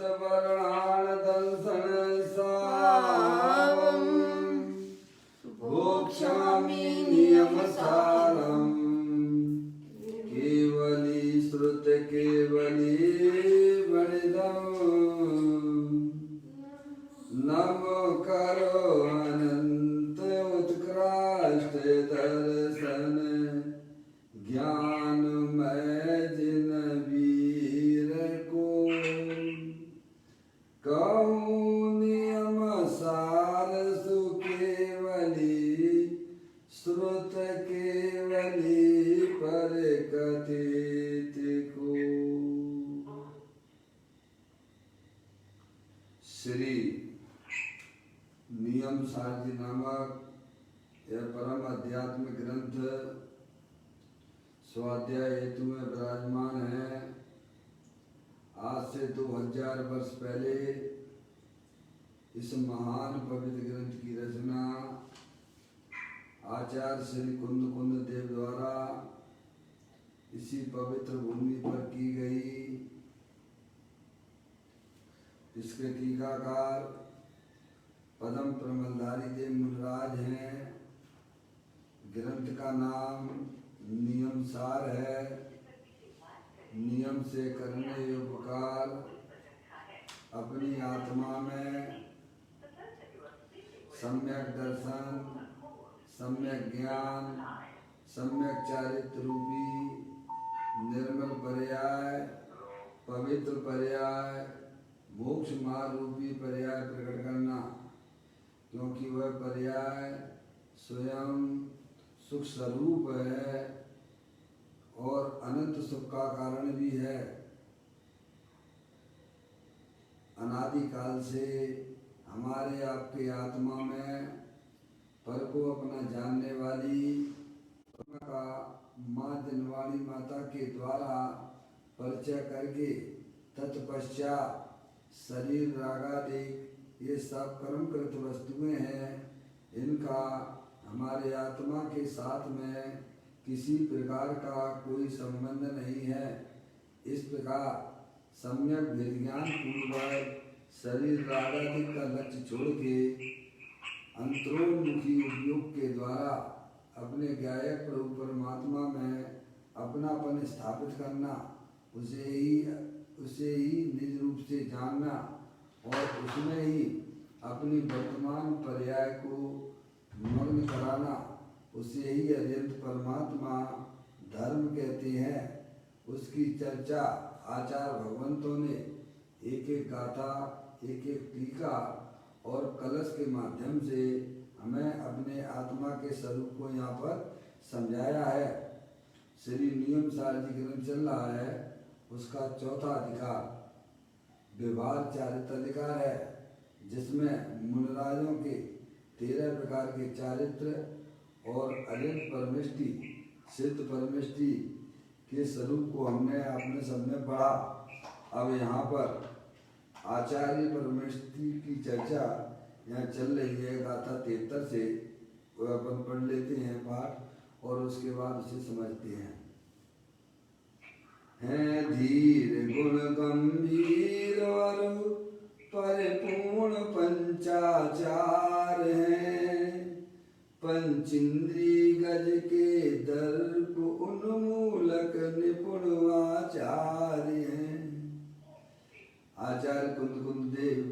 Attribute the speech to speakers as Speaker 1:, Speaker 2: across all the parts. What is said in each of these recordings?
Speaker 1: वर्णान दंसन सावम भोक्ष्यामि नियमसारम केवली श्रुत केवली वणिदम नमो करो अनंत उत्कृष्ट दर्शन ज्ञानमय जिन वीर को कहूँ नियम सार सुकेवली श्रुत केवली पर कथित को। श्री नियम सार जी नामक यह परम आध्यात्मिक ग्रंथ स्वाध्याय हेतु में विराजमान है। आज से 2000 वर्ष पहले इस महान पवित्र ग्रंथ की रचना आचार्य श्री कुंद देव द्वारा इसी पवित्र भूमि पर की गई। इसके टीकाकार पद्म प्रमलधारी देव मुनिराज हैं। ग्रंथ का नाम नियम सार है। नियम से करने उपकार अपनी आत्मा में सम्यक दर्शन, सम्यक ज्ञान, सम्यक चारित्र रूपी निर्मल पर्याय, पवित्र पर्याय, मोक्ष मार्ग रूपी पर्याय प्रकट करना, क्योंकि वह पर्याय स्वयं सुख स्वरूप है और अनंत सुख का कारण भी है। अनादि काल से हमारे आपके आत्मा में पर को अपना जानने वाली का माँ जनवाणी माता के द्वारा परिचय करके तत्पश्चात शरीर रागादिक ये सब कर्मकृत वस्तुएं हैं। इनका हमारे आत्मा के साथ में किसी प्रकार का कोई संबंध नहीं है। इस प्रकार सम्यक विज्ञान पूर्वक शरीर रागादि का लक्ष्य छोड़ के अंतरोन्मुखी उपयोग के द्वारा अपने गायक प्रभु परमात्मा में अपनापन स्थापित करना, उसे ही निज रूप से जानना और उसमें ही अपनी वर्तमान पर्याय को मग्न कराना, उसे ही अत्यंत परमात्मा धर्म कहते हैं। उसकी चर्चा आचार्य भगवंतों ने एक एक गाथा, एक एक टीका और कलश के माध्यम से हमें अपने आत्मा के स्वरूप को यहाँ पर समझाया है। श्री नियम सार जी ग्रंथ चल रहा है, उसका चौथा अधिकार व्यवहार चारित्र अधिकार है, जिसमें मुनिराजों के 13 प्रकार के चारित्र और अनंत परमेष्टि सिद्ध परमेष्टि के स्वरूप को हमने अपने सबने पढ़ा। अब यहाँ पर आचार्य परमेष्टि की चर्चा यहाँ चल रही है गाथा 73 से, वो अपन पढ़ लेते हैं पाठ और उसके बाद उसे समझते हैं। हैं धीर गुण गंभीर और परिपूर्ण पंचाचार हैं, पंचेंद्री गज के दर्प उन्मूलक निपुण आचार्य हैं। आचार्य कुंद देव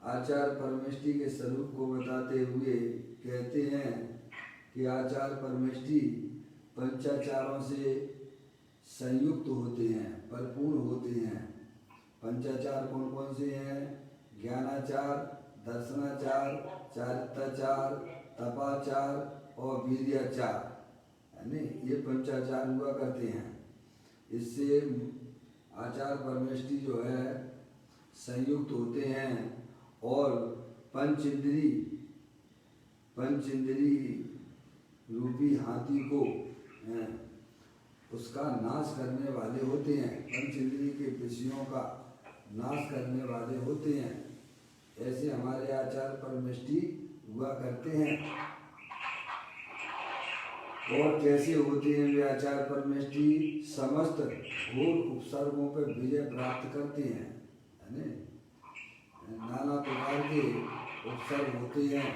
Speaker 1: आचार्य परमेष्टि के स्वरूप को बताते हुए कहते हैं कि आचार्य परमेष्टि पंचाचारों से संयुक्त होते हैं, परिपूर्ण होते हैं। पंचाचार कौन कौन से हैं? ज्ञानाचार, दर्शनाचार, चारित्राचार, तपाचार और वीर्याचार, यानी ये पंचाचार हुआ करते हैं। इससे आचार परमेष्टि जो है संयुक्त होते हैं और पंचेंद्री रूपी हाथी को उसका नाश करने वाले होते हैं। पंचेंद्री के विषयों का नाश करने वाले होते हैं। ऐसे हमारे आचार परमेष्टि हुआ करते हैं। और कैसे होते हैं वे आचार परमेष्टि समस्त घोर उपसर्गों पर विजय प्राप्त करते हैं, है ना? नाना प्रकार के उपसर्ग होते हैं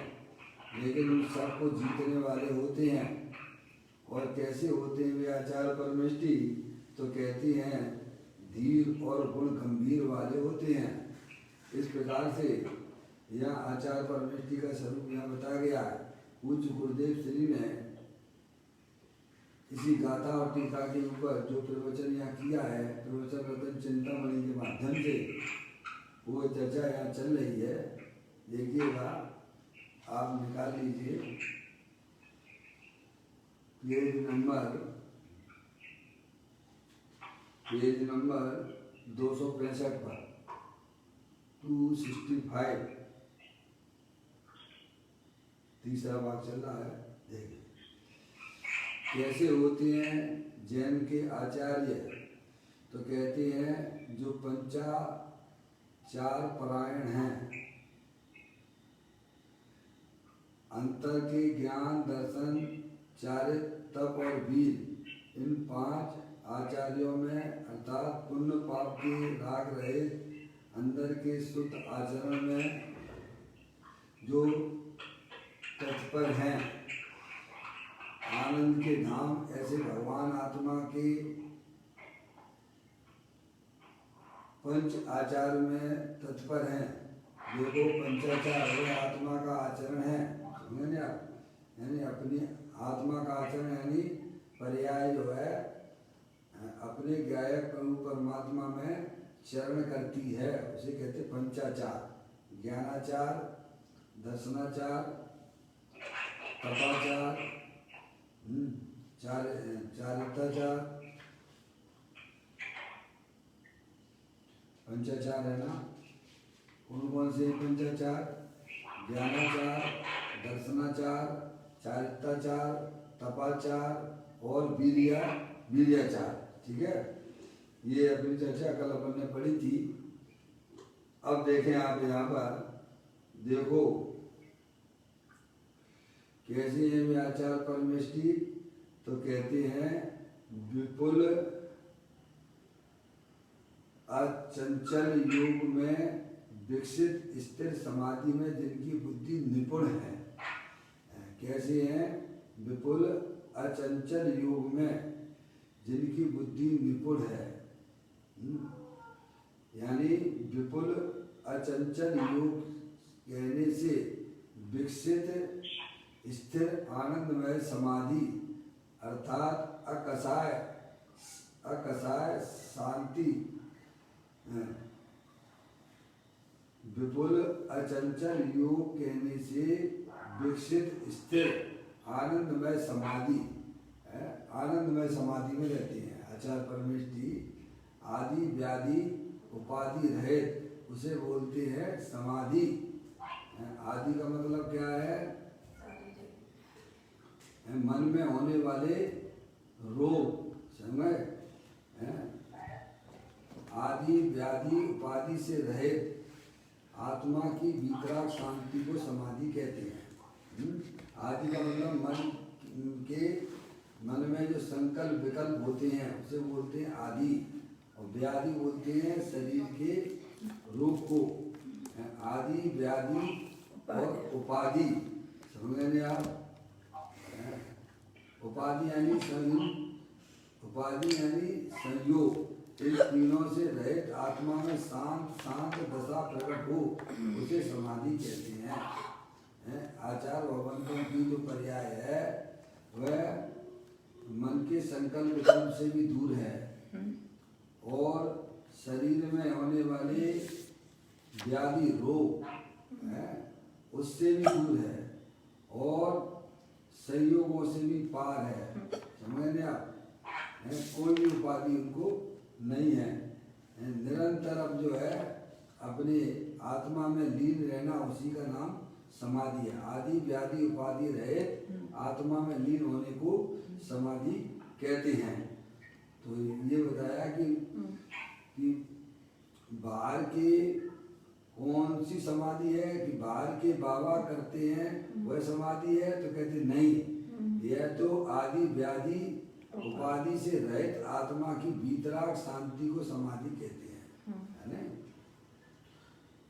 Speaker 1: लेकिन उन सबको जीतने वाले होते हैं। और कैसे होते हैं वे आचार परमेष्टि, तो कहती हैं धीर और गुण गंभीर वाले होते हैं। इस प्रकार से यह आचार परमेष्टि का स्वरूप यहाँ बताया गया है। पूज्य गुरुदेव श्री ने इसी गाथा और टीका के ऊपर जो प्रवचन यहाँ किया है, प्रवचन रतन चिंतामणि के माध्यम से वो चर्चा यहाँ चल रही है। देखिएगा, आप निकाल लीजिए पेज नंबर 265 पर 265 तीसरा भाग चल रहा है। देखिए कैसे होते हैं जैन के आचार्य, तो कहते हैं जो पंचाचार परायण हैं, अंतर के ज्ञान दर्शन चारित्र तप और वीर, इन 5 आचार्यों में अर्थात पुण्य पाप के राग रहित अंदर के शुद्ध आचरण में जो तत्पर हैं, आनंद के धाम ऐसे भगवान आत्मा के पंच आचार में तत्पर हैं। देखो पंचाचार वह आत्मा का आचरण है, समझे आप? यानी अपनी आत्मा का आचरण यानी पर्याय जो है अपने गायक प्रभु परमात्मा में चरण करती है, उसे कहते पंचाचार। ज्ञानाचार, दर्शनाचार, तपाचार, चारित्राचार, पंचाचार है ना। कौन कौन से पंचाचार? ज्ञानाचार, दर्शनाचार, चारित्राचार, तपाचार और वीर्याचार। ठीक है, ये अपनी चर्चा कल अपन ने पढ़ी थी। अब देखें आप यहाँ पर, देखो कैसे है वे आचार परमेष्टि, तो कहते हैं विपुल अचंचल योग में विकसित स्थिर समाधि में जिनकी बुद्धि निपुण है। कैसे हैं? विपुल अचंचल योग में जिनकी बुद्धि निपुण है, यानी विपुल अचंचल योग कहने से विकसित स्थिर आनंदमय समाधि अर्थात अकसाय शांति। विपुल अचंचल योग कहने से विकसित स्थिर आनंदमय समाधि, आनंदमय समाधि में रहते हैं। आचार परमेष्टि आदि व्याधि उपाधि रहित उसे बोलते हैं समाधि। आदि का मतलब क्या है? मन में होने वाले रोग, समझ? आदि व्याधि उपाधि से रहित आत्मा की वितराग शांति को समाधि कहते हैं। आदि का मतलब मन में जो संकल्प विकल्प होते हैं उसे बोलते हैं आदि, और व्याधि बोलते हैं शरीर के रोग को। आदि व्याधि और उपाधि, समझ लेंगे आप? उपाधि यानी संयोग। इन तीनों से रहित आत्मा में शांत दशा प्रकट हो उसे समाधि कहते हैं। आचार भगवंतों की जो पर्याय है वह मन के संकल्प विकल्प से भी दूर है और शरीर में होने वाले व्याधि रोग उससे भी दूर है और संयोगों से भी पार है। समझ आप? कोई भी उपाधि उनको नहीं है। निरंतर अब जो है अपने आत्मा में लीन रहना, उसी का नाम समाधि है। आदि व्याधि उपाधि रहे आत्मा में लीन होने को समाधि कहते हैं। तो ये बताया कि बाहर के कौन सी समाधि है कि बाहर के बाबा करते हैं वह समाधि है, तो कहते नहीं, यह तो आदि व्याधि उपाधि से रहित आत्मा की वीतराग शांति को समाधि कहते हैं, है ना।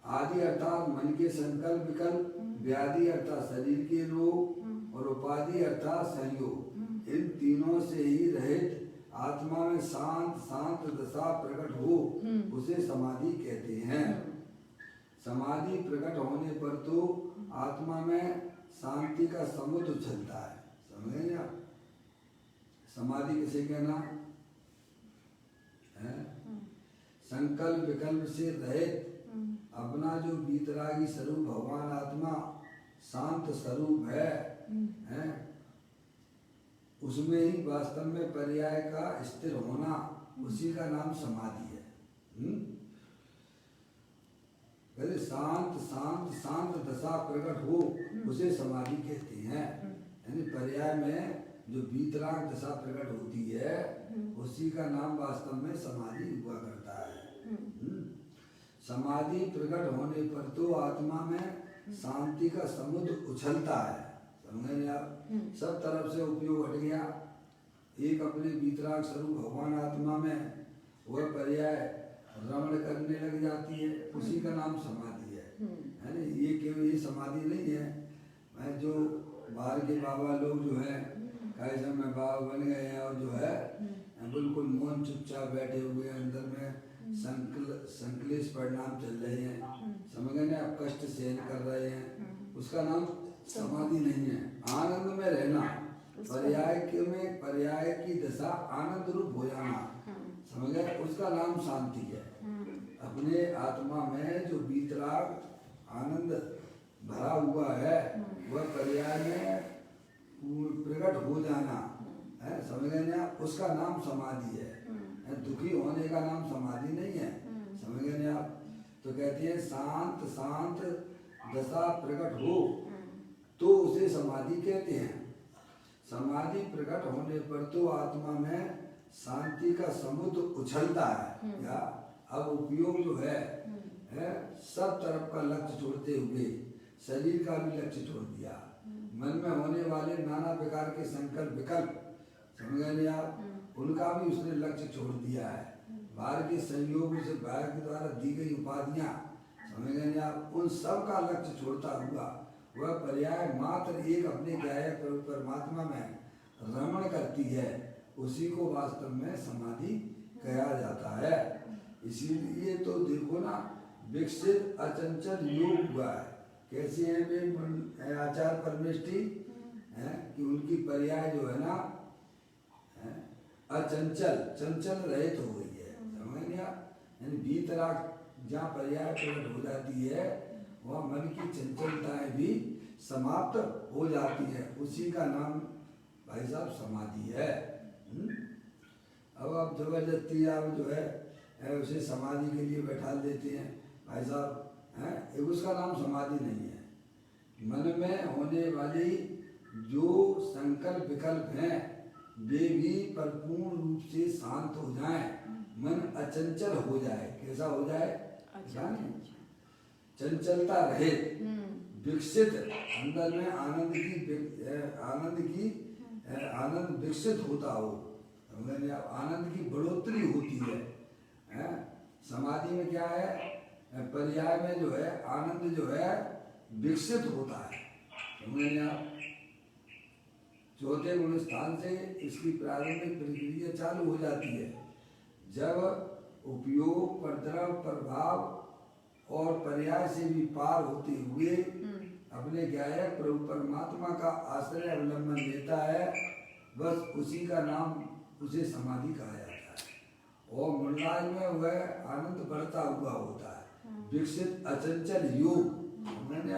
Speaker 1: आदि अर्थात मन के संकल्प विकल्प, व्याधि अर्थात शरीर के रोग और उपाधि अर्थात संयोग, इन तीनों से ही रहित आत्मा में शांत शांत दशा प्रकट हो उसे समाधि कहते हैं। समाधि प्रकट होने पर तो आत्मा में शांति का समुद्र उछलता है, समझे ना। समाधि किसे कहना है? संकल्प विकल्प से रहित अपना जो वीतरागी स्वरूप भगवान आत्मा शांत स्वरूप है, उसमें ही वास्तव में पर्याय का स्थिर होना, उसी का नाम समाधि है। कहते शांत शांत शांत दशा प्रकट हो उसे समाधि कहते हैं। यानी पर्याय में जो वीतराग दशा प्रकट होती है उसी का नाम वास्तव में समाधि हुआ करता है। समाधि प्रकट होने पर तो आत्मा में शांति का समुद्र उछलता है, समझे आप। सब तरफ से उपयोग हट गया, एक अपने वीतराग स्वरूप भगवान आत्मा में वह पर्याय रमण करने लग जाती है, उसी का नाम समाधि है ना। ये केवल ये समाधि नहीं है। मैं जो बाहर के बाबा लोग जो है कैसे में बाबा बन गए हैं और जो है बिल्कुल मौन चुपचाप बैठे हुए अंदर में संकलेश परिणाम चल रहे हैं, समझ गए आप, कष्ट सहन कर रहे हैं, उसका नाम समाधि नहीं है। आनंद में रहना, पर्याय की दशा आनंद रूप हो जाना, समझ गए, उसका नाम शांति है। अपने आत्मा में जो वीतराग आनंद भरा हुआ है वह पर्याय में प्रकट हो जाना है, समझ गए ना, उसका नाम समाधि है। दुखी होने का नाम समाधि नहीं है, समझ गए ना आप। तो कहते हैं शांत शांत दशा प्रकट हो तो उसे समाधि कहते हैं। समाधि प्रकट होने पर तो आत्मा में शांति का समुद्र उछलता है। या अब उपयोग जो है सब तरफ का लक्ष्य छोड़ते हुए शरीर का भी लक्ष्य छोड़ दिया, मन में होने वाले नाना प्रकार के संकल्प विकल्प, समझ गए आप, उनका भी उसने लक्ष्य छोड़ दिया है। बाहर के संयोग से बाहर के द्वारा दी गई उपाधियां, समझ गए आप, उन सब का लक्ष्य छोड़ता हुआ वह पर्याय मात्र एक अपने गायक परमात्मा में रमण करती है, उसी को वास्तव में समाधि कहा जाता है। इसीलिए तो देखो ना, विकसित अचंचल योग हुआ है। कैसे हैं वे आचार्य परमेष्ठी है कि उनकी पर्याय जो है ना अचंचल चंचल रहित हो गई है, समझ गया। यानी वीतराग जहाँ पर्याय प्रकट हो जाती है वहाँ मन की चंचलताएं भी समाप्त हो जाती है, उसी का नाम भाई साहब समाधि है। अब आप जबरदस्ती आप जो है उसे समाधि के लिए बैठा देते हैं भाई साहब, है उसका नाम समाधि नहीं है। मन में होने वाली जो संकल्प विकल्प हैं वे भी परिपूर्ण रूप से शांत हो जाएं, मन अचंचल हो जाए। कैसा हो जाए? चंचलता रहे, विकसित, अंदर में आनंद विकसित होता हो, आनंद की बढ़ोतरी होती है। समाधि में क्या है? पर्याय में जो है आनंद जो है विकसित होता है, समझेंगे आप। चौथे गुण स्थान से इसकी प्रारंभिक प्रक्रिया चालू हो जाती है, जब उपयोग परद्रव प्रभाव और पर्याय से भी पार होते हुए अपने गायक प्रभु परमात्मा का आश्रय अवलंबन लेता है, बस उसी का नाम उसे समाधि कहा जाता है। और मुंडाज में वह आनंद बढ़ता हुआ होता है, विकसित अचंचल योग मैंने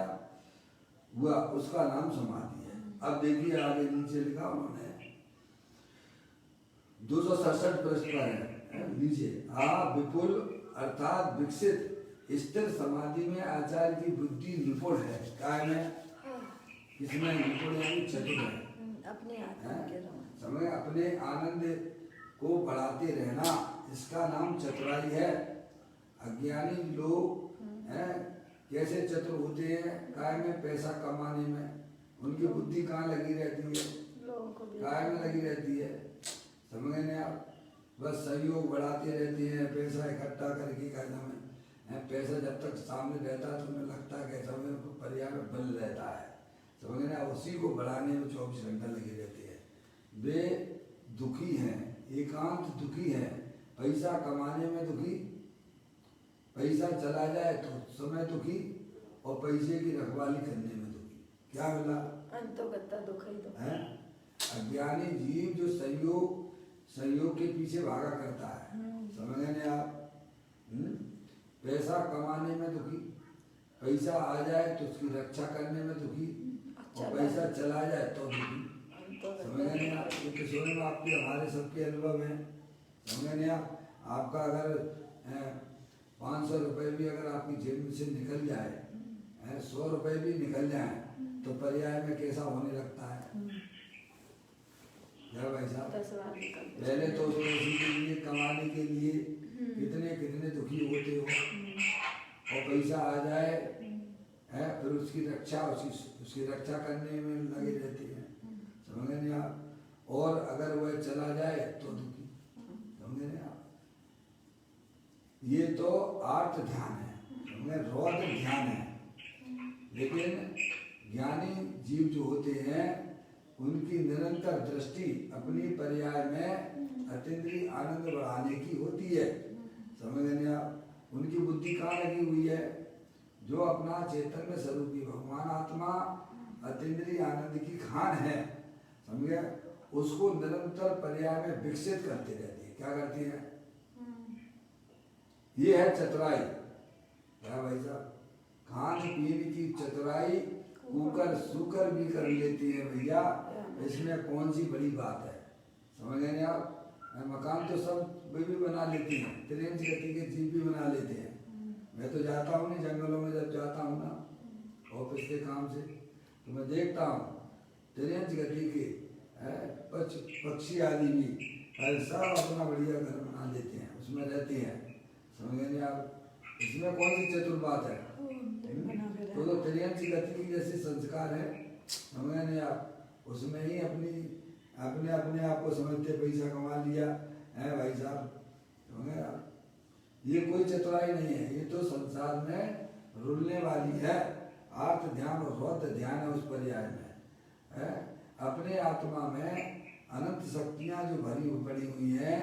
Speaker 1: हुआ, उसका नाम समाधि है। अब देखिए आगे नीचे लिखा उन्होंने 267 पृष्ठ पर है नीचे, विपुल अर्थात विकसित स्थिर समाधि में आचार्य की बुद्धि निपुण है। काय में? किसमें निपुण है? चतुर है, समझे, अपने आनंद को बढ़ाते रहना, इसका नाम चतुराई है। अज्ञानी लोग हैं कैसे चतुर होते हैं? काय में? पैसा कमाने में। उनकी बुद्धि कहाँ लगी रहती है?
Speaker 2: लोगों को भी
Speaker 1: काय में लगी रहती है, समझ गए आप। बस सहयोग बढ़ाते रहते हैं, पैसा इकट्ठा करके क्या नाम है, पैसा जब तक सामने रहता है तो हमें लगता है कैसा में पर्याय में बल रहता है, समझ गए ना। उसी को बढ़ाने में 24 घंटा लगे रहते हैं। वे दुखी हैं, एकांत दुखी हैं, पैसा कमाने में दुखी, पैसा चला जाए तो समय दुखी, और पैसे की रखवाली करने में दुखी। क्या मिला?
Speaker 2: अंतोगत्ता दुख ही दुख
Speaker 1: है। अज्ञानी जीव जो संयोग के पीछे भागा करता है, समझ गए आप। पैसा कमाने में दुखी, पैसा आ जाए तो उसकी रक्षा करने में दुखी, और पैसा चला जाए तो दुखी, समझ गए आप। ये किशोर में आपके हमारे सबके अनुभव हैं, समझ गए आप। आपका अगर 500 रुपये भी अगर आपकी जेब में से निकल जाए, 100 रुपये भी निकल जाए, तो पर्याय में कैसा होने लगता है? क्या भाई साहब, पहले तो उस पैसे के लिए, कमाने के लिए कितने कितने दुखी होते हो, और पैसा आ जाए है, फिर उसकी रक्षा उसकी रक्षा करने में लगे रहते हैं, समझ गए आप। और अगर वह चला जाए तो दुखी, समझ गए आप। ये तो आर्त ध्यान है, रौद्र ध्यान है। लेकिन ज्ञानी जीव जो होते हैं उनकी निरंतर दृष्टि अपनी पर्याय में अतीन्द्रिय आनंद बढ़ाने की होती है, समझ गए आप। उनकी बुद्धि कहाँ लगी हुई है? जो अपना चैतन्य स्वरूपी भगवान आत्मा अतीन्द्रिय आनंद की खान है, समझे, उसको निरंतर पर्याय में विकसित करते रहती है। क्या करती है? ये है चतुराई। क्या भाई साहब, खान पीन की चतुराई कुकर सुकर भी कर लेती है भैया, इसमें कौन सी बड़ी बात है, समझ गए आप। मकान तो सब वे भी बना लेती हैं, ट्रेन गति के जीप भी बना लेते हैं। मैं तो जाता हूँ नहीं जंगलों में, जब जाता हूँ ना ऑफिस के काम से, तो मैं देखता हूँ ट्रेन गति के पक्षी आदि भी सब अपना बढ़िया घर बना लेते हैं, उसमें रहते हैं, समझ गए आप। इसमें कौन सी चतुर बात है? तो त्रियन की गति की जैसे संस्कार है, समझ गए आप। उसमें ही अपने अपने आप को समझते पैसा कमा लिया है भाई साहब, समझ गए आप। ये कोई चतुराई नहीं है, ये तो संसार में रुलने वाली है। आर्त ध्यान और रौद्र ध्यान है उस पर्याय में है। अपने आत्मा में अनंत शक्तियां जो भरी पड़ी हुई हैं,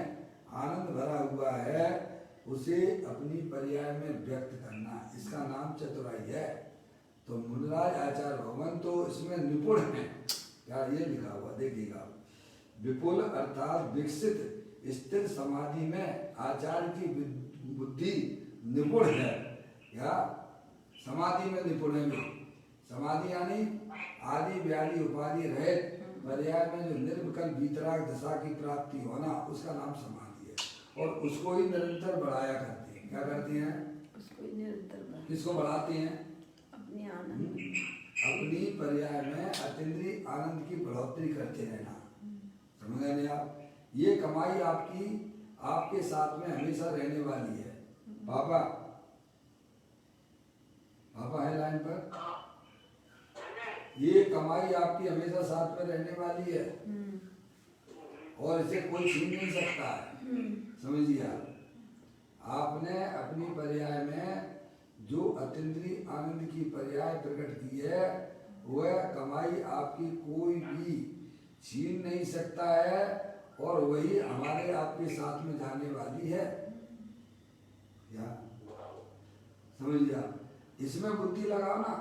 Speaker 1: आनंद भरा हुआ है, उसे अपनी पर्याय में व्यक्त करना, इसका नाम चतुराई है। तो मुनिराज आचार्य भगवान तो इसमें निपुण हैं। क्या ये लिखा हुआ देखिएगा, विपुल अर्थात विकसित स्थिर समाधि में आचार्य की बुद्धि निपुण है। या समाधि में निपुण है। समाधि यानी आदि व्याधि उपाधि रहित पर्याय में जो निर्विकल्प वीतराग दशा की प्राप्ति होना, उसका नाम समाधि है। और उसको ही निरंतर बढ़ाया करती है। क्या करती हैं?
Speaker 2: उसको ही निरंतर
Speaker 1: किसको बढ़ाती हैं?
Speaker 2: अपने आनंद,
Speaker 1: अपनी पर्याय में अतीन्द्रिय आनंद की बढ़ोतरी करते रहना, समझ गए आप। ये कमाई आपके साथ में हमेशा रहने वाली है। पापा है लाइन पर। ये कमाई आपकी हमेशा साथ में रहने वाली है, और इसे कोई छीन नहीं सकता है, समझिए आप। आपने अपनी पर्याय में जो अतीन्द्रिय आनंद की पर्याय प्रकट की है, वह कमाई आपकी कोई भी छीन नहीं सकता है, और वही हमारे आपके साथ में जाने वाली है। क्या समझिए आप। इसमें बुद्धि लगाओ ना,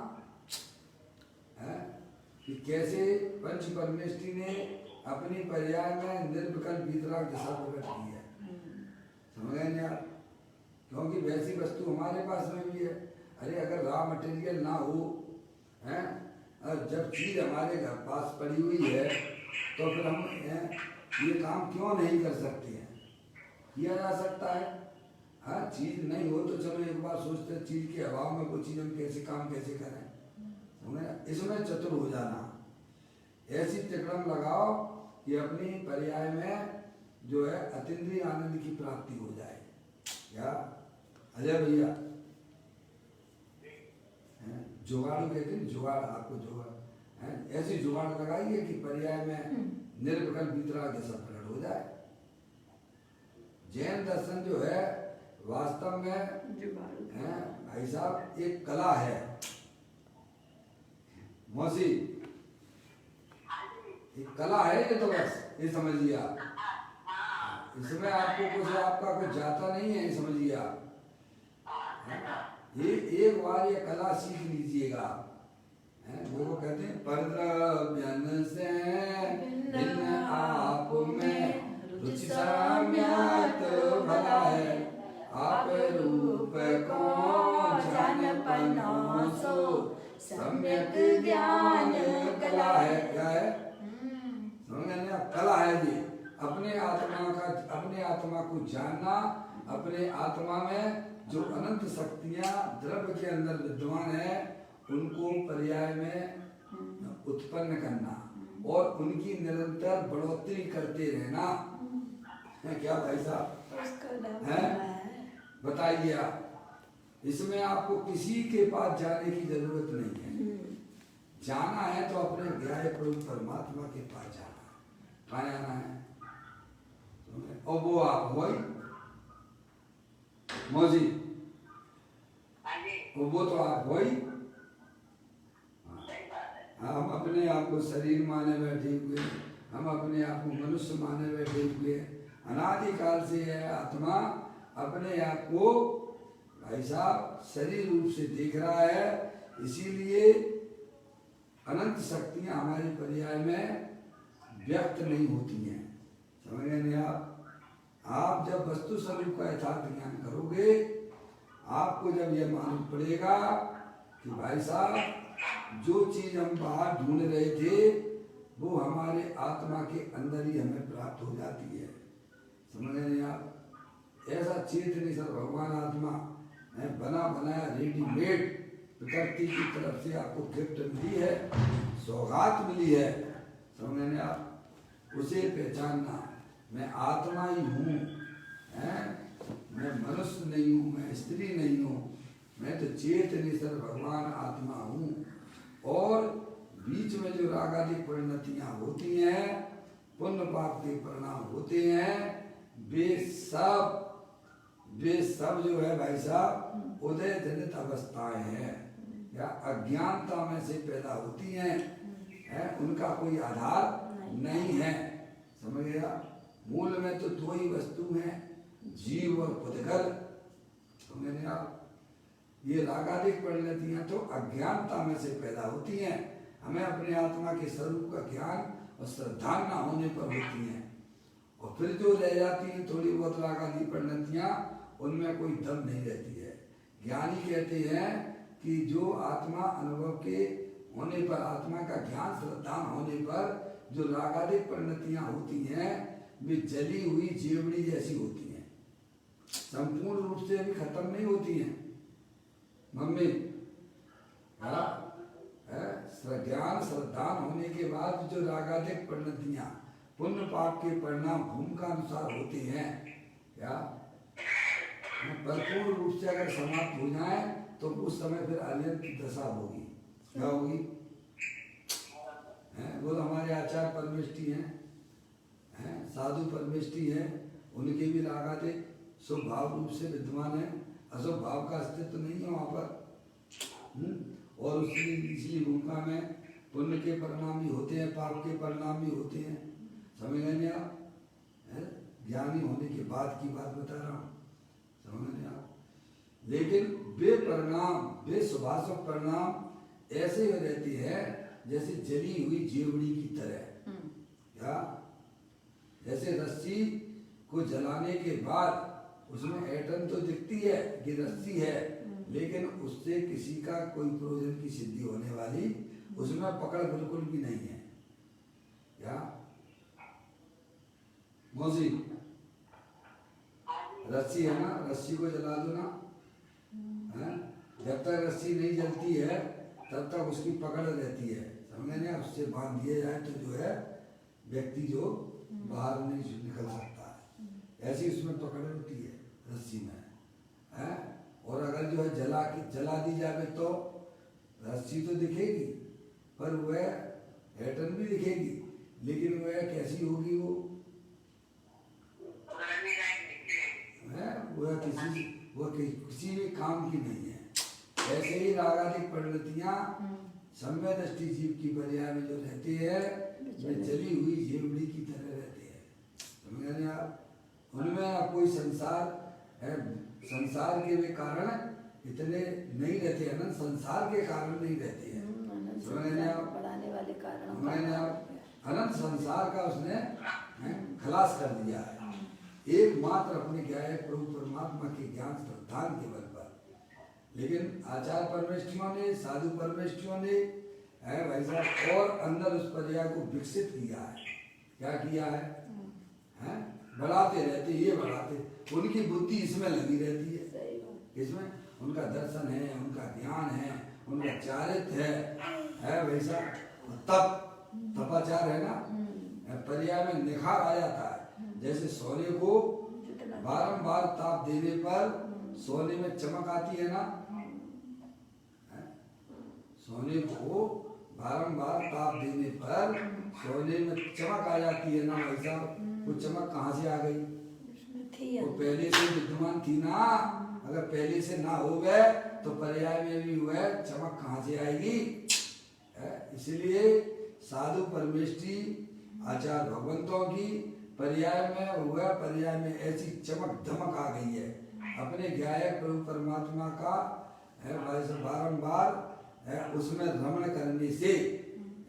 Speaker 1: है कि कैसे पंच परमेष्टि ने अपनी पर्याय में निर्विकल्प वीतराग दशा प्रकट की है, समझ गए आप। क्योंकि वैसी वस्तु हमारे पास में भी है। अरे अगर रॉ मटेरियल ना हो, हैं, जब चीज हमारे घर पास पड़ी हुई है, तो फिर हम ये काम क्यों नहीं कर सकते हैं? किया जा सकता है। हाँ, चीज नहीं हो तो चलो एक बार सोचते हैं चीज के अभाव में वो चीज हम कैसे करें, इसमें चतुर हो जाना। ऐसी तिकड़म लगाओ कि अपनी पर्याय में जो है अतीन्द्रिय आनंद की प्राप्ति हो जाए। क्या अजय भैया जुगाड़ू कहते हैं, जुगाड़ आपको जुगाड़ ऐसी जुगाड़ लगाइए कि पर्याय में निर्विकल्प वितराग सब प्रकट हो जाए। जैन दर्शन जो है वास्तव में
Speaker 2: जुगाड़ू
Speaker 1: भाई साहब एक कला है। मौसी एक कला है ये, तो बस ये समझिए आप, इसमें आपको कुछ आपका कुछ जाता नहीं है, ये समझिए आप। ये एक बार ये कला सीख लीजिएगा। वो कहते हैं परद्रव्यन से भिन्न आप में रुचि साम्यत भला है, आप रूप को जान पनो सो सम्यक ज्ञान कला है। क्या है? समझ कला है ये, अपने आत्मा को जानना, अपने आत्मा में जो अनंत शक्तियां द्रव्य के अंदर विद्यमान है उनको पर्याय में उत्पन्न करना और उनकी निरंतर बढ़ोतरी करते रहना है। क्या भाई साहब है? बताइए आप, इसमें आपको किसी के पास जाने की जरूरत नहीं है। जाना है तो अपने ज्ञाय प्रभु परमात्मा के पास जाना है। कहाँ जाना है? और वो आप वही मौजी, वो तो आप वही। हम अपने आप को शरीर माने बैठे हुए, हम अपने आप को मनुष्य माने बैठे हुए, अनादिकाल से यह आत्मा अपने आप को भाई साहब शरीर रूप से देख रहा है। इसीलिए अनंत शक्तियां हमारे पर्याय में व्यक्त नहीं होती हैं। समझ गए नहीं आप? आप जब वस्तु स्वरूप का यथार्थ ज्ञान करोगे, आपको जब यह मालूम पड़ेगा कि भाई साहब जो चीज हम बाहर ढूंढ रहे थे वो हमारे आत्मा के अंदर ही हमें प्राप्त हो जाती है। समझ नहीं आप? ऐसा चेतन सर भगवान आत्मा है, बना बनाया रेडीमेड प्रकृति की तरफ से आपको गिफ्ट मिली है, सौगात मिली है। समझ नहीं आप? उसे पहचानना, मैं आत्मा ही हूँ, मैं मनुष्य नहीं हूँ, मैं स्त्री नहीं हूँ, मैं तो चेतनेश्वर भगवान आत्मा हूँ। और बीच में जो रागादिक परिणतियाँ होती हैं, पुण्य पाप के परिणाम होते हैं, वे सब जो है भाई साहब उदय जनित अवस्थाएं हैं या अज्ञानता में से पैदा होती हैं, उनका कोई आधार नहीं है। समझ गया? मूल में तो दो ही वस्तु हैं, जीव और पुद्गल। समझ आप? ये रागादिक परिणतियां तो अज्ञानता में से पैदा होती हैं, हमें अपने आत्मा के स्वरूप का ज्ञान और श्रद्धा न होने पर होती हैं। और फिर जो रह जाती हैं थोड़ी बहुत रागादिक परिणतियां, उनमें कोई दम नहीं रहती है। ज्ञानी कहते हैं कि जो आत्मा अनुभव के होने पर, आत्मा का ज्ञान श्रद्धा होने पर जो रागादिक परिणतियां होती हैं वे जली हुई जेवड़ी जैसी होती हैं, संपूर्ण रूप से अभी खत्म नहीं होती हैं। मम्मी ज्ञान श्रद्धा होने के बाद जो रागादिक परिणतियां पुण्य पाप के परिणाम भूमिका अनुसार होते हैं, क्या भरपूर रूप से अगर समाप्त हो जाए तो उस समय फिर अलियन की दशा होगी। क्या होगी? वो हमारे आचार्य परमेष्टि हैं, साधु परमेष्टि हैं, उनके भी रागादिक शुभ भाव रूप से विद्यमान है, अशुभ भाव का अस्तित्व नहीं है वहाँ पर। और इसलिए भूमिका में पुण्य के परिणाम भी होते हैं, पाप के परिणाम भी होते हैं। समझ गए आप? ज्ञानी होने के बाद की बात बता रहा हूँ, समझ गए आप? लेकिन वे परिणाम, वे शुभाशुभ परिणाम ऐसे हो रहते हैं जैसे जली हुई जेवड़ी की तरह। क्या? जैसे रस्सी को जलाने के बाद उसमें एटम तो दिखती है कि रस्सी है, लेकिन उससे किसी का कोई प्रयोजन की सिद्धि होने वाली उसमें पकड़ बिल्कुल भी नहीं है। क्या मौसी? रस्सी है ना, रस्सी को जला दो ना, जब तक रस्सी नहीं जलती है तब तक उसकी पकड़ रहती है। समझ नहीं? उससे बांध दिया जाए तो जो है व्यक्ति जो बाहर नहीं निकल सकता है, ऐसी उसमें पकड़ होती है रस्सी में, है? और अगर जो है जला दी जाए तो रस्सी तो दिखेगी पर वह एटम भी दिखेगी, लेकिन वह कैसी होगी वो है, वह किसी भी काम की नहीं है। ऐसे ही रागादिक परिणतियां सम्य दृष्टि जीव की पर्याय में जो रहती है वे जली हुई झिल्ली की तरह रहती है। समझ रहे हैं आप? उनमें आप कोई संसार है, संसार के वे कारण इतने नहीं रहते, अनंत संसार के कारण नहीं रहते हैं। समझ रहे हैं आप?
Speaker 2: बढ़ाने वाले कारण
Speaker 1: समझ रहे हैं आप? अनंत संसार का उसने खलास कर दिया है एकमात्र अपने ज्ञाय प्रभु परमात्मा के ज्ञान श्रद्धान के बल पर। लेकिन आचार्य परमेष्ठियों ने, साधु परमेष्ठियों ने है भाई साहब और अंदर उस पर्याय को विकसित किया है। क्या किया है? हैं? बढ़ाते रहते, ये बढ़ाते, उनकी बुद्धि इसमें लगी रहती है। इसमें उनका दर्शन है, उनका ज्ञान है, उनका चारित्र है वैसा तपाचार है ना, पर्याय में निखार आ जाता है। जैसे सोने को बारंबार ताप देने पर सोने में चमक आती है ना, सोने को बारंबार ताप देने पर सोने में चमक आ जाती है ना भाई साहब। वो चमक कहाँ से आ गई? वो पहले से विद्यमान थी ना। अगर पहले से ना हो गए तो पर्याय में भी हुआ चमक कहाँ से आएगी? इसलिए साधु परमेष्ठी आचार्य भगवंतों की पर्याय में हुआ, पर्याय में ऐसी चमक धमक आ गई है अपने ज्ञाय प्रभु परमात्मा का है बारंबार उसमें रमण करने से।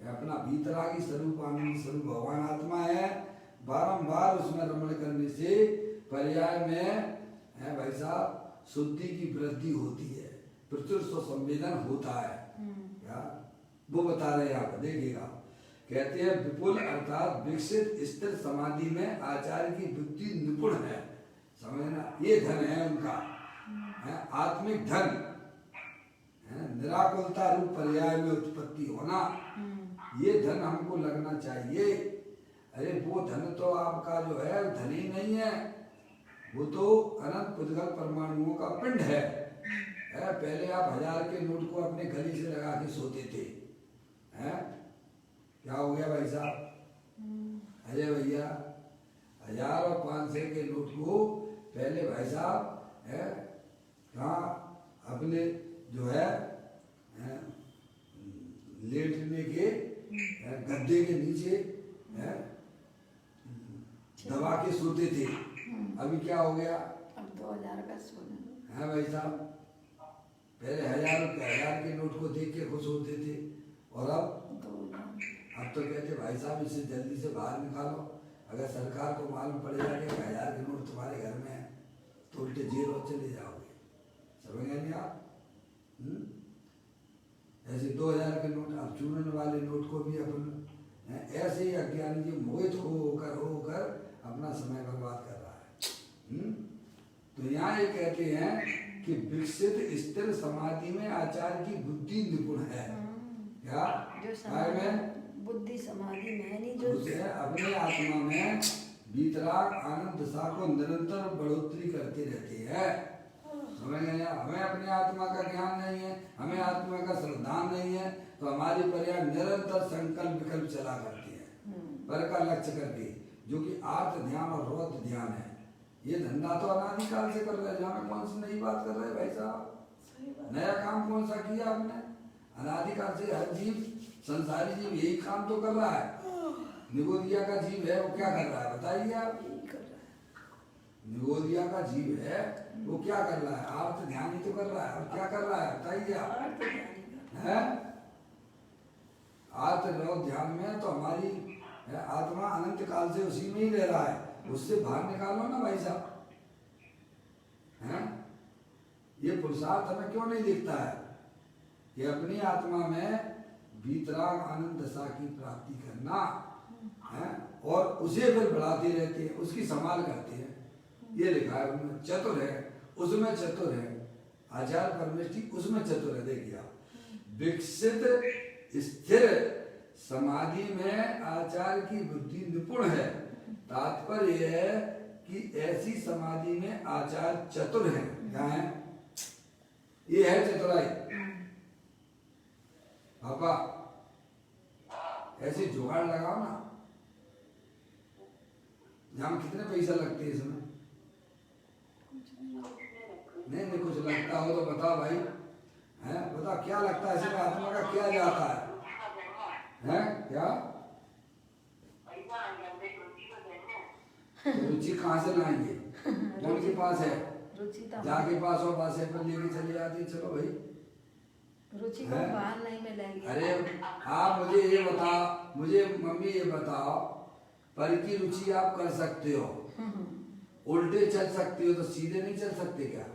Speaker 1: अपना भीतरागी स्वरूप आनंद स्वरूप भगवान आत्मा है, बारंबार उसमें रमण करने से पर्याय में है भाई साहब शुद्धि की वृद्धि होती है, प्रचुर स्वसंवेदन होता है। क्या वो बता रहे हैं आप देखिएगा। कहते हैं विपुल अर्थात विकसित स्थिर समाधि में आचार्य की बुद्धि निपुण है। समझना, ये धन है उनका, है आत्मिक धन है, निराकुलता रूप पर्याय में उत्पत्ति होना, ये धन हमको लगना चाहिए। अरे वो धन तो आपका जो है धन ही नहीं है, वो तो अनंत पुद्गल परमाणुओं का पिंड है। पहले आप 1000 के नोट को अपने गले से लगा के सोते थे, हैं? क्या हो गया भाई साहब? अरे भैया 1000 और 500 के नोट को पहले भाई साहब है कहाँ अपने जो है लेटने के गद्दे के नीचे दबा के सोते थे। अभी क्या हो गया?
Speaker 2: अब 2000 का सोना
Speaker 1: है भाई साहब। पहले 1000 के नोट को देख के खुश होते थे और अब तो कहते भाई साहब इसे जल्दी से बाहर निकालो। अगर सरकार को मालूम पड़ेगा कि 1000 के नोट तुम्हारे घर में है तो उल्टे जेल और चले जाओगे। समझ गए नहीं आप? ऐसे 2000 के नोट, अब चूरन वाले नोट को भी अपन ऐसे ही अज्ञानी जी मोहित होकर अपना समय बर्बाद कर रहा है। तो यहाँ ये कहते हैं कि विकसित स्थिर समाधि में आचार्य की बुद्धि निपुण है। क्या में
Speaker 2: बुद्धि समाधि में नहीं, जो
Speaker 1: अपने आत्मा में भीतराग आनंद दशा को निरंतर बढ़ोतरी करते रहते हैं। हमें अपने आत्मा का ज्ञान नहीं है, हमें आत्मा का श्रद्धान नहीं है, तो हमारी पर्याय निरंतर संकल्प विकल्प चला करती है पर का लक्ष्य करके, जो कि आर्थ ध्यान और रौद्र ध्यान है। ये धंधा तो अनादिकाल से कर रहे हैं। जहाँ कौन सी नई बात कर रहे हैं भाई साहब? नया काम कौन सा किया आपने? अनादिकाल से हर जीव संसारी जीव यही काम तो कर रहा है। निगोदिया का जीव है वो क्या कर रहा है बताइए आप? निगोदिया का जीव है वो क्या कर रहा है? आर्थ ध्यान ही तो कर रहा है। और क्या कर रहा है बताइए आप? है आर्थ ध्यान में तो हमारी आत्मा अनंत काल से उसी में ही रह रहा है। उससे बाहर निकालो ना भाई साहब। हैं? ये पुरुषार्थ हमें क्यों नहीं दिखता है कि अपनी आत्मा में भीतराग आनंद दशा की प्राप्ति करना है और उसे फिर बढ़ाते रहते हैं, उसकी संभाल करते हैं। ये लिखा है उनमें चतुर है, उसमें चतुर है। आचार्य परमेष्ठी उसमें चतुर है। देखिए आप विकसित स्थिर समाधि में आचार्य की बुद्धि निपुण है। तात्पर्य है कि ऐसी समाधि में आचार्य चतुर है। क्या है? ये है चतुराई। पापा ऐसे जुगाड़ लगाओ ना यहाँ कितने पैसा लगते हैं इसमें? नहीं नहीं, कुछ लगता हो तो बता भाई, हैं बता क्या लगता है इसमें, आत्मा का क्या जाता है? हैं क्या रुचि कहाँ से लाएंगे? कौन के पास है?
Speaker 2: रुचि तो
Speaker 1: जाके पास और पास है पर लेके चली जाती, चलो भाई।
Speaker 2: रुचि को बाहर नहीं मिलेगी।
Speaker 1: अरे आप मुझे ये बता, मुझे मम्मी ये बताओ, पर की रुचि आप कर सकते हो, उल्टे चल सकते हो तो सीधे नहीं चल सकते क्या?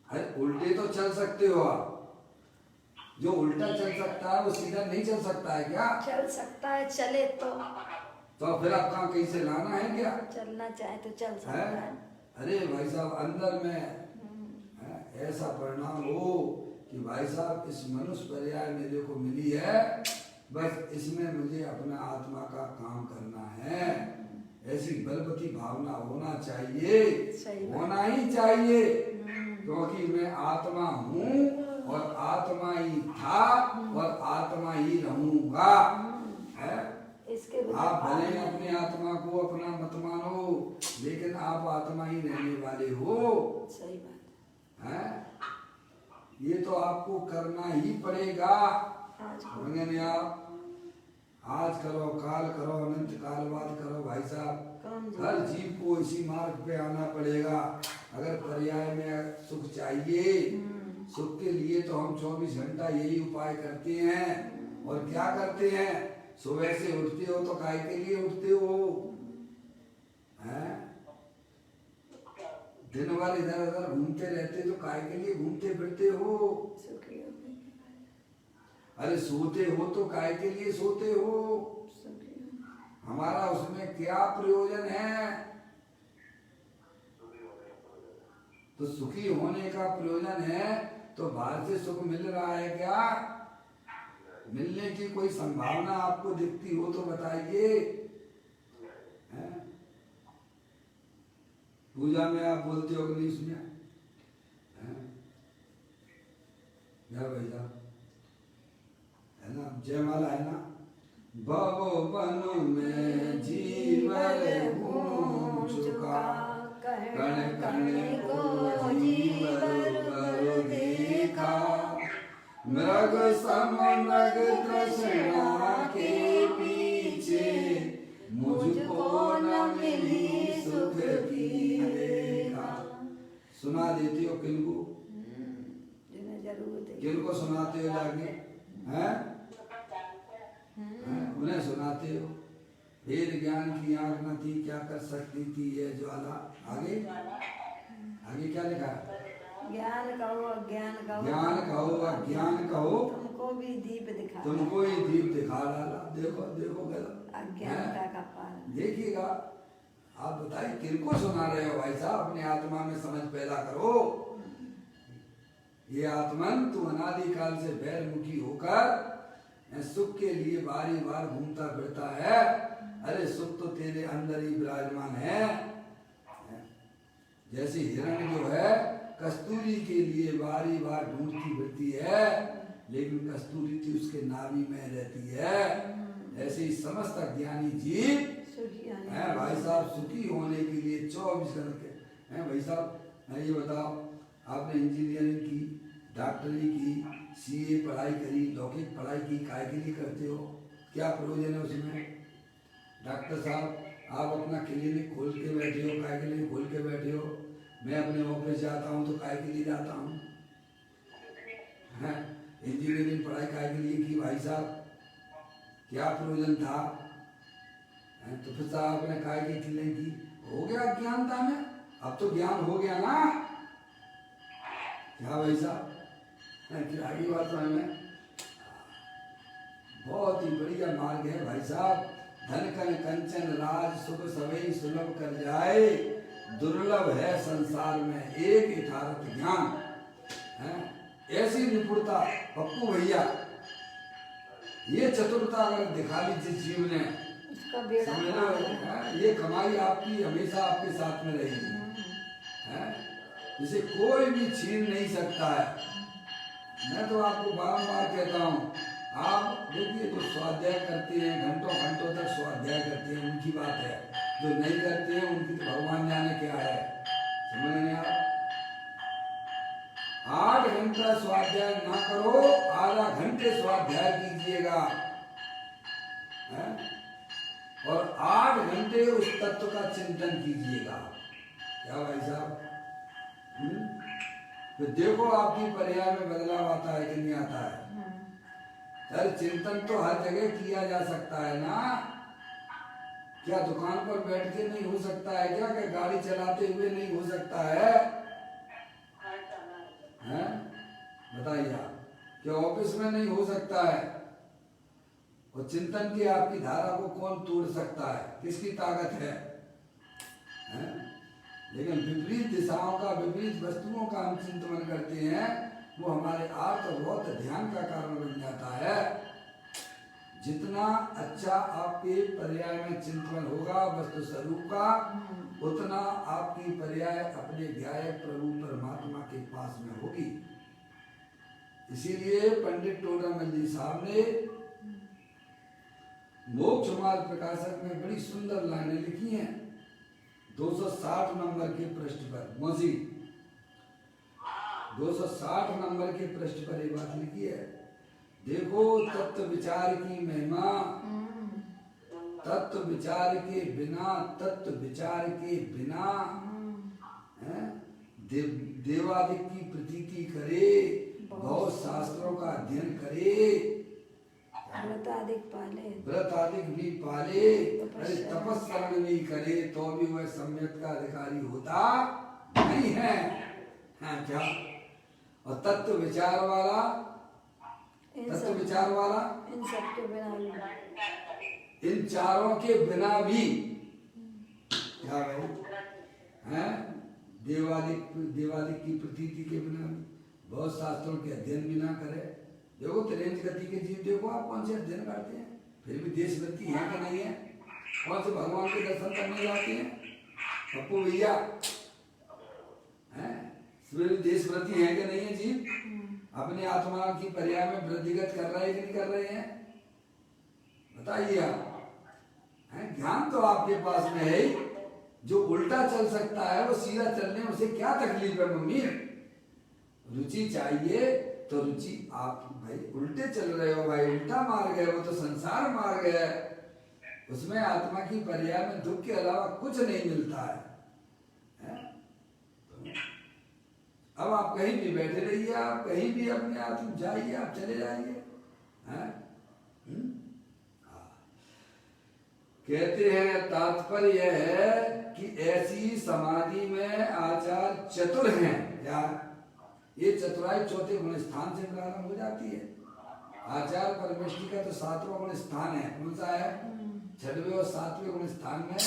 Speaker 1: अरे उल्टे तो चल सकते हो आप, जो उल्टा चल सकता है वो सीधा नहीं चल सकता है क्या?
Speaker 2: चल सकता है, चले
Speaker 1: तो फिर आप कहाँ कहीं से लाना है क्या?
Speaker 2: चलना चाहे तो चल सकता है।
Speaker 1: अरे भाई साहब अंदर में ऐसा परिणाम हो कि भाई साहब इस मनुष्य पर्याय मेरे को मिली है, बस इसमें मुझे अपना आत्मा का काम करना है, ऐसी बलवती भावना होना चाहिए, होना ही चाहिए, क्योंकि मैं आत्मा हूँ और आत्मा ही था और आत्मा ही रहूंगा। आप भले अपने आत्मा को अपना मत मानो, लेकिन आप आत्मा ही रहने वाले हो।
Speaker 2: सही बात
Speaker 1: है, ये तो आपको करना ही पड़ेगा। आप आज करो, काल करो, अनंत काल बाद करो भाई साहब, हर जीव को इसी मार्ग पे आना पड़ेगा। अगर पर्याय में सुख चाहिए, सुख के लिए तो हम 24 घंटा यही उपाय करते हैं। और क्या करते हैं? सुबह से उठते हो तो काय के लिए उठते हो? हैं? दिन भर इधर उधर घूमते रहते तो काय के लिए घूमते फिरते हो? अरे सोते हो तो काय के लिए सोते हो? हमारा उसमें क्या प्रयोजन है? तो सुखी होने का प्रयोजन है तो बाहर से सुख मिल रहा है क्या? मिलने की कोई संभावना आपको दिखती हो तो बताइए। पूजा में आप बोलते हो कि नहीं सुनिया? भैया है ना, जयमाला है ना, भवो वन में जीवन घूम चुका, कण कण को जीवन भर देखा, मृग सम मृग तृष्णा के पीछे, मुझको न मिली सुख की रेखा। सुना देती हो किनको? किनको सुनाते हो जाके? हैं? उन्हें सुनाते हो। वेद ज्ञान की आँख न थी, क्या कर सकती थी ये ज्वाला। आगे आगे क्या लिखा है?
Speaker 2: ज्ञान कहो अज्ञान कहो,
Speaker 1: ज्ञान कहो अज्ञान कहो,
Speaker 2: तुमको भी दीप दिखा,
Speaker 1: तुमको ही दीप दिखा डाला। देखो देखो गलत
Speaker 2: अज्ञानता का पार।
Speaker 1: देखिएगा, आप बताइए किनको सुना रहे हो भाई साहब? अपने आत्मा में समझ पैदा करो। ये आत्मन तू अनादि काल से बैरमुखी होकर सुख के लिए बारी बार घूमता फिरता है। अरे सुख तो तेरे अंदर ही विराजमान है। जैसे हिरण जो है कस्तूरी के लिए बारी बार ढूंढती फिरती है, लेकिन कस्तूरी थी उसके नाभि में रहती है। ऐसे ही समस्त ज्ञानी जीव है भाई साहब, सुखी होने के लिए 24 घंटे हैं। भाई साहब ये बताओ, आपने इंजीनियरिंग की, डॉक्टरी की, सीए पढ़ाई करी, लौकिक पढ़ाई की, काय के लिए करते हो? क्या प्रयोजन है उसमें? डॉक्टर साहब आप अपना क्लिनिक खोल के बैठे हो, काय के लिए खोल के बैठे हो? मैं अपने ऑफिस जाता हूँ तो काय के लिए जाता हूँ? इंजीनियरिंग पढ़ाई काय के लिए की भाई साहब? क्या प्रयोजन था? तो फिर साहब आपने काय की क्लिनिक की? हो गया अज्ञानता में। अब तो ज्ञान हो गया ना क्या भाई साहब? आगे बात में बहुत ही बढ़िया मार्ग है भाई साहब। धन कन कंचन राज सुख सभी सुलभ कर जाए, दुर्लभ है संसार में एक यथार्थ ज्ञान। ऐसी निपुणता पप्पू भैया, ये चतुरता अगर दिखा ली जिस जीव ने, ये कमाई आपकी हमेशा आपके साथ में रहेगी, जिसे कोई भी छीन नहीं सकता है। मैं तो आपको बारंबार कहता हूँ आप देखिए, जो स्वाध्याय करते हैं घंटों घंटों तक स्वाध्याय करते हैं उनकी बात है, जो नहीं करते हैं उनकी तो भगवान जाने क्या है। समझ रहे हैं आप? 8 घंटा स्वाध्याय ना करो, आधा घंटे स्वाध्याय कीजिएगा, है? और 8 घंटे उस तत्व का चिंतन कीजिएगा। क्या भाई साहब? तो देखो आपकी पर्याय में बदलाव आता है कि नहीं आता है। सर चिंतन तो हर जगह किया जा सकता है ना। क्या दुकान पर बैठ के नहीं हो सकता है क्या? क्या गाड़ी चलाते हुए नहीं हो सकता है? हैं? बताइए आप, क्या ऑफिस में नहीं हो सकता है? और चिंतन की आपकी धारा को कौन तोड़ सकता है? किसकी ताकत है? हैं? लेकिन विपरीत दिशाओं का, विपरीत वस्तुओं का हम चिंतन करते हैं, वो हमारे आर्थ और बहुत ध्यान का कारण बन जाता है। जितना अच्छा आपके पर्याय में चिंतन होगा वस्तु स्वरूप का, उतना आपकी पर्याय अपने गायक प्रभु परमात्मा के पास में होगी। इसीलिए पंडित टोडरमल जी साहब ने मोक्ष मार्ग प्रकाशक में बड़ी सुंदर लाइनें लिखी हैं। 260 नंबर के पृष्ठ पर, मौसी 260 नंबर के पृष्ठ पर ये बात लिखी है। देखो, तत्व विचार की महिमा, तत्व विचार के बिना, तत्व विचार के बिना देवादिक की प्रतीति करे, बहुत शास्त्रों का अध्ययन करे,
Speaker 2: व्रत आदिक पाले,
Speaker 1: व्रत आदिक भी पाले, अरे तपस्करण भी करे, तो भी वह सम्यक का अधिकारी होता नहीं है। हाँ क्या? और तत्व विचार वाला, तत्व विचार वाला
Speaker 2: इन सब के बिना भी,
Speaker 1: इन चारों के बिना भी, क्या भाई हैं? देवादिक की प्रतीति के बिना भी, बहुत शास्त्रों के अध्ययन भी ना करे। देखो त्रिंज गति के जीव देखो आप कौन से अध्ययन करते हैं, फिर भी देशभक्ति है कि नहीं है? कौन से भगवान के दर्शन करने जाते हैं? पप्पू भैया हैं, देशभक्ति है कि नहीं है जीव? अपने आत्मा की पर्याय में वृद्धिगत कर रहे हैं कि नहीं कर रहे हैं? बताइए आप। ज्ञान तो आपके पास में है, जो उल्टा चल सकता है वो सीधा चलने में उसे क्या तकलीफ है मम्मी? रुचि चाहिए तो रुचि, आप भाई उल्टे चल रहे हो भाई, उल्टा मार गए, वो तो संसार मार गए, उसमें आत्मा की पर्याय में दुख के अलावा कुछ नहीं मिलता है। अब आप कहीं भी बैठे रहिए, आप कहीं भी अपने आप जाइए, आप चले जाइए। कहते हैं तात्पर्य यह है कि ऐसी समाधि में आचार चतुर हैं। यार ये चतुराई चौथे गुण स्थान से प्रारंभ हो जाती है। आचार परमेष्टि का तो 7वां गुण स्थान है, कौन सा है? 6वें और 7वें गुण स्थान में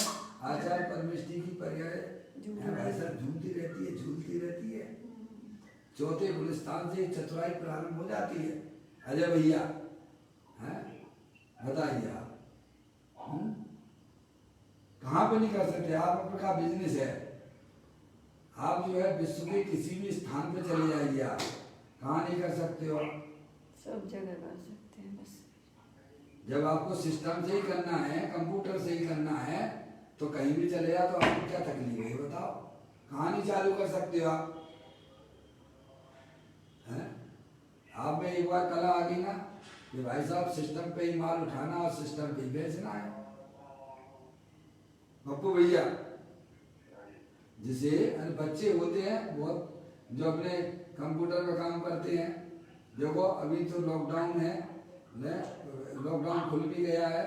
Speaker 1: आचार परमेष्टि की पर्याय भाई साहब झूमती रहती है, झूलती रहती है। चौथे गुण स्थान से चतुराई प्रारंभ हो जाती है। अजय भैया बताइए आप कहाँ पे नहीं कर सकते? आप आपका बिजनेस है, आप जो है विश्व के किसी भी स्थान पे चले जाइए, आप कहाँ नहीं कर सकते हो?
Speaker 2: सब जगह कर सकते हैं। बस
Speaker 1: जब आपको सिस्टम से ही करना है, कंप्यूटर से ही करना है, तो कहीं भी चले जाओ, तो आपको क्या तकलीफ है बताओ? कहाँ नहीं चालू कर सकते हो आप? आप में एक बार कला आ गई ना कि भाई साहब सिस्टम पे ही माल उठाना और सिस्टम पे ही बेचना है। पप्पू भैया जिसे बच्चे होते हैं बहुत, जो अपने कंप्यूटर पे काम करते हैं, देखो अभी तो लॉकडाउन है, लॉकडाउन खुल भी गया है,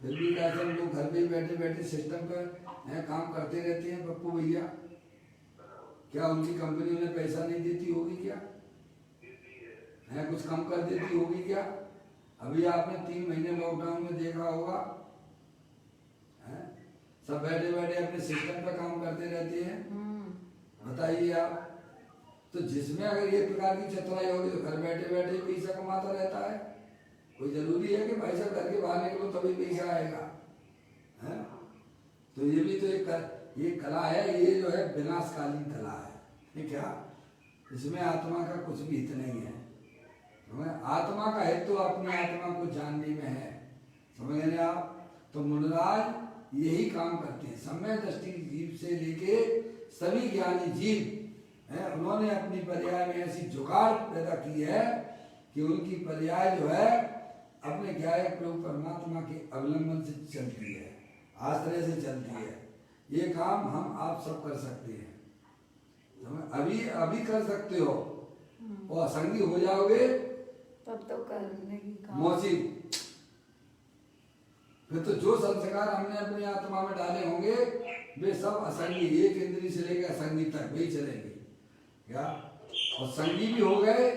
Speaker 1: फिर भी कैसे लोग घर में बैठे बैठे सिस्टम पर काम करते रहते हैं। पप्पू भैया क्या उनकी कंपनी उन्हें पैसा नहीं देती होगी क्या? है कुछ कम कर देती होगी क्या? अभी आपने 3 महीने लॉकडाउन में देखा होगा, सब बैठे बैठे अपने सिस्टम पर काम करते रहते हैं। बताइए आप, तो जिसमें अगर ये प्रकार की चतुराई होगी तो घर बैठे बैठे पैसा कमाता रहता है। कोई जरूरी है कि भाई साहब घर के बाहर निकलो तभी पैसा आएगा? है तो ये भी तो ये कला है, ये जो है विनाशकालीन कला है। क्या इसमें आत्मा का कुछ भी हित नहीं है। हमें आत्मा का हेतु अपनी आत्मा को जानने में है, समझ गए ना आप। तो मुनिराज यही काम करते हैं, सम्य दृष्टि जीव से लेके सभी ज्ञानी जीव हैं, उन्होंने अपनी पर्याय में ऐसी जुगाड़ पैदा की है कि उनकी पर्याय जो है अपने ज्ञायक प्रभु परमात्मा के अवलंबन से चलती है, आश्रय से चलती है। ये काम हम आप सब कर सकते हैं, अभी अभी कर सकते हो और असंगी हो जाओगे
Speaker 2: तब तो करने की काम।
Speaker 1: मौसी फिर तो जो संस्कार हमने अपनी आत्मा में डाले होंगे वे सब असंगी, एक इंद्री से लेकर असंगी तक वही चलेंगे क्या। और संगी भी हो गए,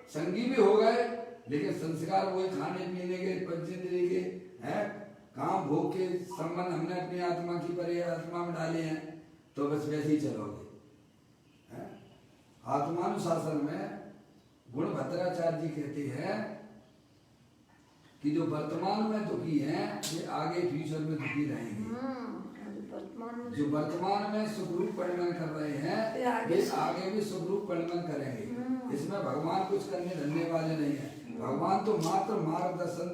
Speaker 1: संगी भी हो गए, लेकिन संस्कार वही खाने पीने के, पंचेंद्रिय के हैं, काम भोग के संबंध हमने अपनी आत्मा की परे आत्मा में डाले हैं, तो बस वैसे ही चलोगे। आत्मानुशासन में गुणभद्राचार्य जी कहते हैं कि जो वर्तमान में दुखी हैं वे आगे फ्यूचर में दुखी रहेंगे। जो वर्तमान में सुखरूप परिणमन कर रहे हैं वे आगे भी सुखरूप परिणमन करेंगे। इसमें भगवान कुछ करने धरने वाले नहीं है, भगवान तो मात्र मार्गदर्शन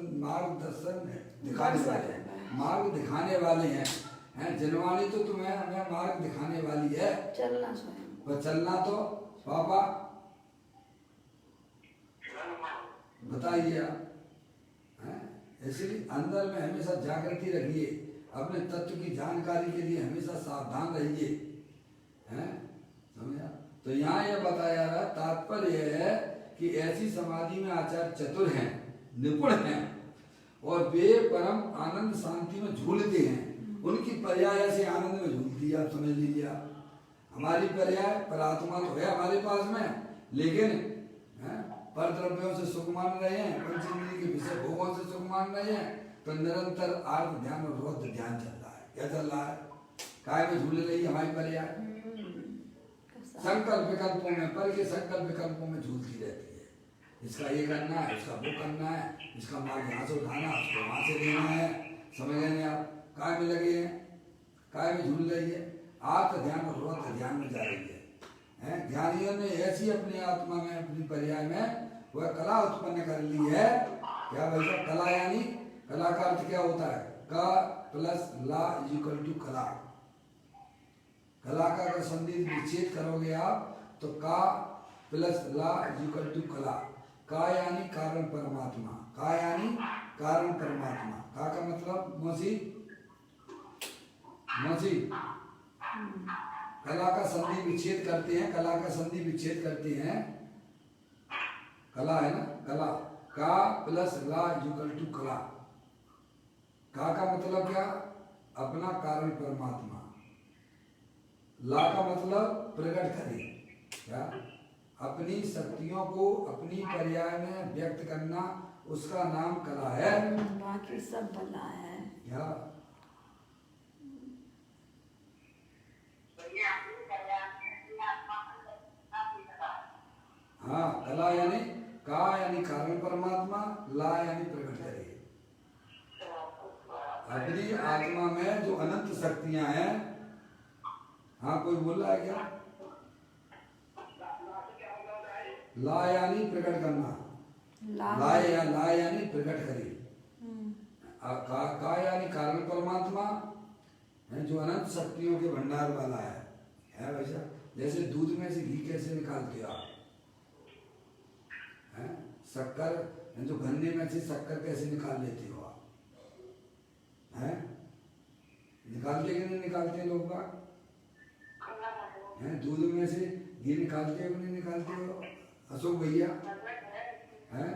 Speaker 1: दिखाने वाले हैं, मार्ग दिखाने वाले हैं। जनवाणी तो तुम्हें हमें मार्ग दिखाने वाली है,
Speaker 2: चलना स्वयं
Speaker 1: पर चलना तो पापा बताइए आप। इसलिए अंदर में हमेशा जागृति रखिए, अपने तत्व की जानकारी के लिए हमेशा सावधान रहिए, हैं समझा। तो यहाँ यह बताया रहा, तात्पर्य यह है कि ऐसी समाधि में आचार्य चतुर हैं, निपुण हैं और वे परम आनंद शांति में झूलते हैं। उनकी पर्याय ऐसे आनंद में झूलती है, आप समझ लीजिए। आप हमारी पर्याय परात्मा तो है हमारे पास में, लेकिन पर द्रव्यों से सुख मान रहे हैं, पंचेंद्रिय के विषय भोगों से सुख मान रहे हैं, तो निरंतर आर्थ ध्यान और रौद्र ध्यान चल रहा है। क्या चल रहा है? काय में झूल रही है हमारी पर्याय, संकल्प विकल्पों में, पर के संकल्प विकल्पों में झूलती रहती है। इसका ये करना है, इसका वो करना है, इसका माल यहाँ से उठाना, उसको वहां से लेना है, समझ गए आप। काय में लगे हैं, काय में झूल रही है, आर्थ ध्यान और रौद्र ध्यान में जा रही है। ज्ञानियों ने ऐसी अपनी आत्मा में, अपनी पर्याय में वह कला उत्पन्न कर ली है। क्या भैया कला, यानी कला का अर्थ क्या होता है? का प्लस ला इक्वल टू कला। कला का अगर संधि विच्छेद करोगे आप तो का प्लस ला इक्वल टू कला। का यानी कारण परमात्मा, का यानी कारण परमात्मा। का का मतलब मौसी कला का संधि विच्छेद करते हैं, कला का संधि विच्छेद करते हैं, कला है ना, कला का प्लस ला इक्वल टू कला। का मतलब क्या? अपना कारण परमात्मा। ला का मतलब प्रकट करे, क्या अपनी शक्तियों को अपनी पर्याय में व्यक्त करना, उसका नाम कला है।
Speaker 2: बाकी सब बला है
Speaker 1: क्या? हाँ, कला यानी का यानी कारण परमात्मा, ला यानी प्रकट करे। अपनी आत्मा में जो अनंत शक्तियां हैं, हाँ कोई बोल रहा है क्या? ला यानी प्रकट करना, ला यानी प्रकट करे। का यानी कारण परमात्मा है, जो अनंत शक्तियों के भंडार वाला है वैसा। जैसे दूध में से घी कैसे निकालते हो आप, शक्कर, जो गन्ने में से शक्कर कैसे निकाल लेते हो आप, हैं? निकालते कि नहीं निकालते लोग बाग? हैं दूध में से घी निकालते हो नहीं निकालते हो अशोक भैया? हैं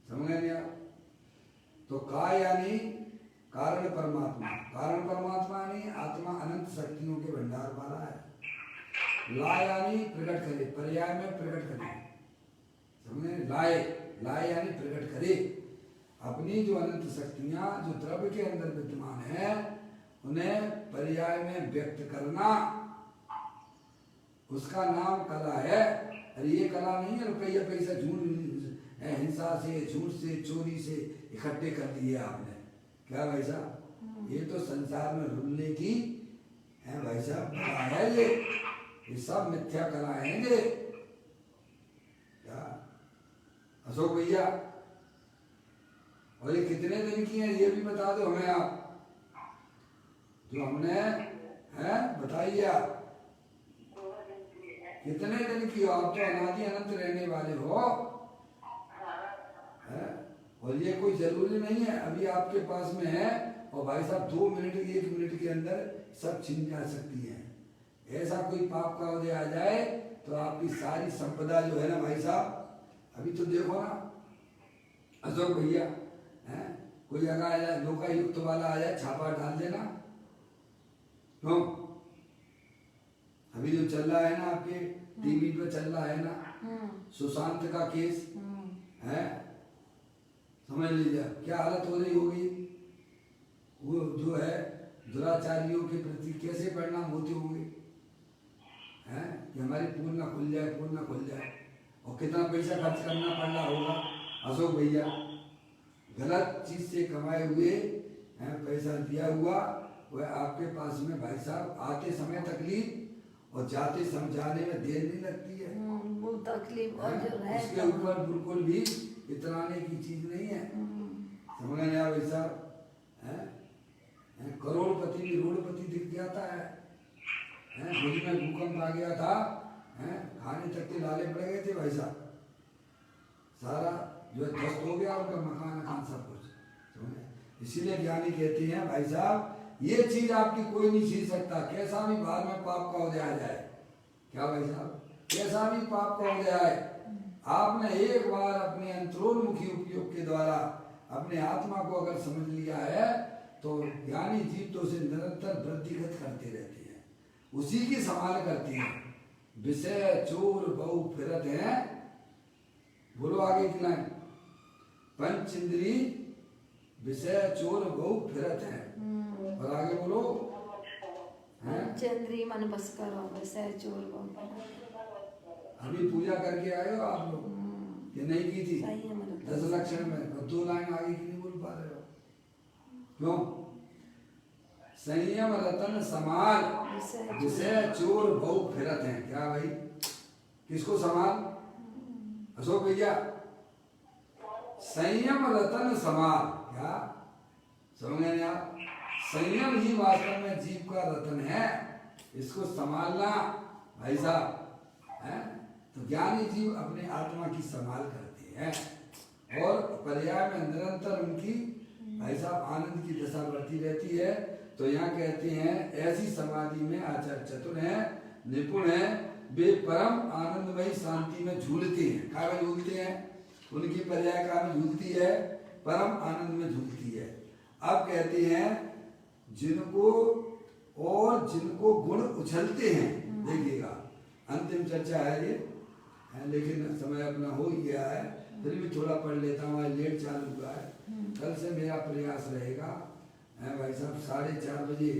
Speaker 1: समझ नहीं आप? तो का यानी कारण परमात्मा, कारण परमात्मा यानी आत्मा अनंत शक्तियों के भंडार वाला है। ला यानी प्रकट करे, पर्याय में प्रकट करे, समझे? लाए यानी प्रकट करे। अपनी जो अनंत शक्तियां जो द्रव्य के अंदर विद्यमान है, उन्हें पर्याय में व्यक्त करना, उसका नाम कला है। अरे ये कला नहीं है रुपया पैसा हिंसा से, झूठ से, चोरी से इकट्ठे कर दिए आपने, क्या भाई साहब? ये तो संसार में रुलने की है भाई साहब, कला है ये सब मिथ्या कला है। क्या अशोक भैया, और ये कितने दिन की है ये भी बता दो हमें आप, जो हमने है बताइए आप कितने दिन की हो। आप तो अनादि अनंत रहने वाले हो है? और ये कोई जरूरी नहीं है अभी आपके पास में है और भाई साहब 2 मिनट 1 मिनट के अंदर सब छिन जा सकती है। ऐसा कोई पाप का उदय आ जाए तो आपकी सारी संपदा जो है ना भाई साहब, अभी तो देखो ना अशोक भैया है, कोई अगर आ जाए लोकायुक्त वाला आ जाए छापा डाल देना। क्यों? अभी जो चल रहा है ना आपके टीवी पे चल रहा है ना सुशांत का केस है, समझ लीजिए क्या हालत हो रही होगी। वो जो है दुराचारियों के प्रति कैसे परिणाम होते होंगे हैं कि हमारी पूल ना खुल जाए, पूल ना खुल जाए, और कितना पैसा खर्च करना पड़ रहा होगा अशोक भैया। गलत चीज से कमाए हुए हैं पैसा दिया हुआ वह आपके पास में भाई साहब आते समय तकलीफ और जाते समझाने में देर नहीं लगती है।
Speaker 2: वो तकलीफ और जो है
Speaker 1: उसके ऊपर बिल्कुल भी इतराने की चीज नहीं है। समझ नहीं आ भाई साहब है? करोड़पति भी रोडपति दिख जाता है। भुज में भूकंप आ गया था है? खाने तक के लाले पड़ गए थे भाई साहब, सारा जो है ध्वस्त हो गया उनका मकान सब कुछ। समझे? इसीलिए ज्ञानी कहते हैं भाई साहब ये चीज आपकी कोई नहीं छीन सकता, कैसा भी बाहर में पाप का उदय आ जाए। क्या भाई साहब? कैसा भी पाप का उदय आए, आपने एक बार अपने अंतरोन्मुखी उपयोग के द्वारा अपने आत्मा को अगर समझ लिया है तो ज्ञानी जीव तो उसे निरंतर वृद्धिगत करते रहते हैं, उसी की संभाल करते हैं। विषय चोर बहु फिरत है, बोलो आगे की लाइन, पंच इंद्री विषय चोर बहु फिरत है, और आगे बोलो
Speaker 2: पंचेंद्रिय मन बस करो विषय चोर बहु।
Speaker 1: अभी पूजा करके आए हो आप लोग ये नहीं की थी? 10 लक्षण में 2 लाइन आगे की नहीं बोल पा रहे हो क्यों? संयम रतन समाल विषय चोर बहु फिरत है। क्या भाई किसको समाल? अशोक भैया संयम रतन समाल, क्या समझ नहीं आप? संयम ही वास्तव में जीव का रतन है, इसको संभालना भाई साहब है। तो ज्ञानी जीव अपने आत्मा की संभाल करते हैं और पर्याय में निरंतर उनकी भाई साहब आनंद की दशा बढ़ती रहती है। तो यहाँ कहते हैं ऐसी समाधि में आचार्य चतुर हैं, निपुण हैं, वे परम आनंदमयी शांति में झूलते हैं। क्या में झूलते हैं? उनकी पर्याय का में झूलती है, परम आनंद में झूलती है। अब कहते हैं जिनको गुण उछलते हैं, देखिएगा अंतिम चर्चा है ये है, लेकिन समय अपना हो ही गया है, फिर भी थोड़ा पढ़ लेता हूँ, लेट चालू हुआ है। कल से मेरा प्रयास रहेगा है भाई साहब 4:30 बजे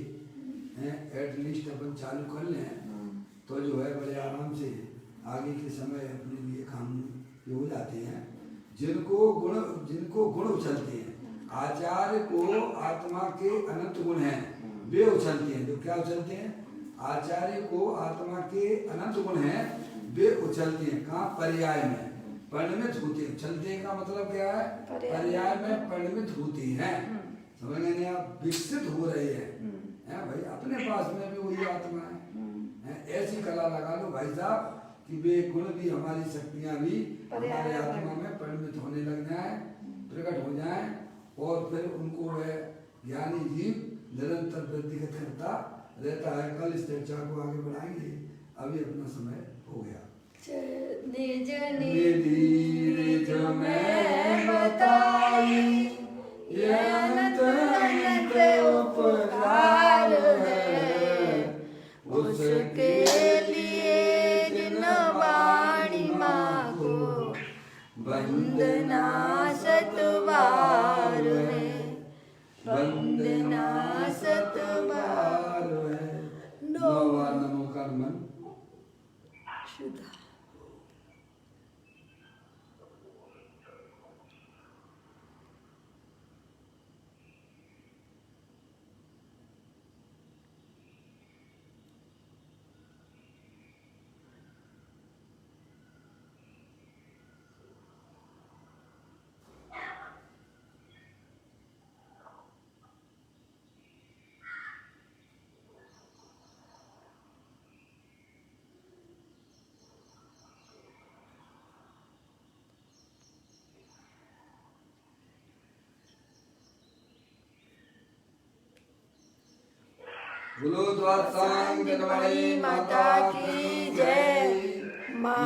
Speaker 1: एटलीस्ट अपन चालू कर लें तो जो है बड़े आराम से आगे के समय अपने लिए काम ये हो जाते हैं। जिनको गुण उछलते हैं, आचार्य को आत्मा के अनंत गुण हैं वे उछलते हैं। जो क्या उछलते हैं? आचार्य को आत्मा के अनंत गुण हैं वे उछलते हैं। कहाँ? पर्याय में परिणमित होते हैं। उछलते का मतलब क्या है? पर्याय में परिणमित होती हैं। समझ नहीं आप? विकसित हो रहे हैं भाई, अपने पास में भी वही आत्मा है। ऐसी कला लगा लो भाई साहब कि वे गुण भी हमारी शक्तियां भी हमारे आत्मा में परिणमित होने लग जाए, प्रकट हो जाए, और फिर उनको वह ज्ञानी जीव निरंतर वृद्धिगत करता रहता है। कल इस चर्चा को आगे बढ़ाएंगे, अभी अपना समय हो गया।
Speaker 2: निज
Speaker 1: निज में बताई ये अनंत अनंत उपकार है, उसके लिए जिन वाणी माँ को वंदना सतबार है, वंदना सतबार है। 9 बार नमो का मन
Speaker 2: शुद्ध
Speaker 1: बोलो द्वारकांग जनमणि माता की जय।
Speaker 2: माँ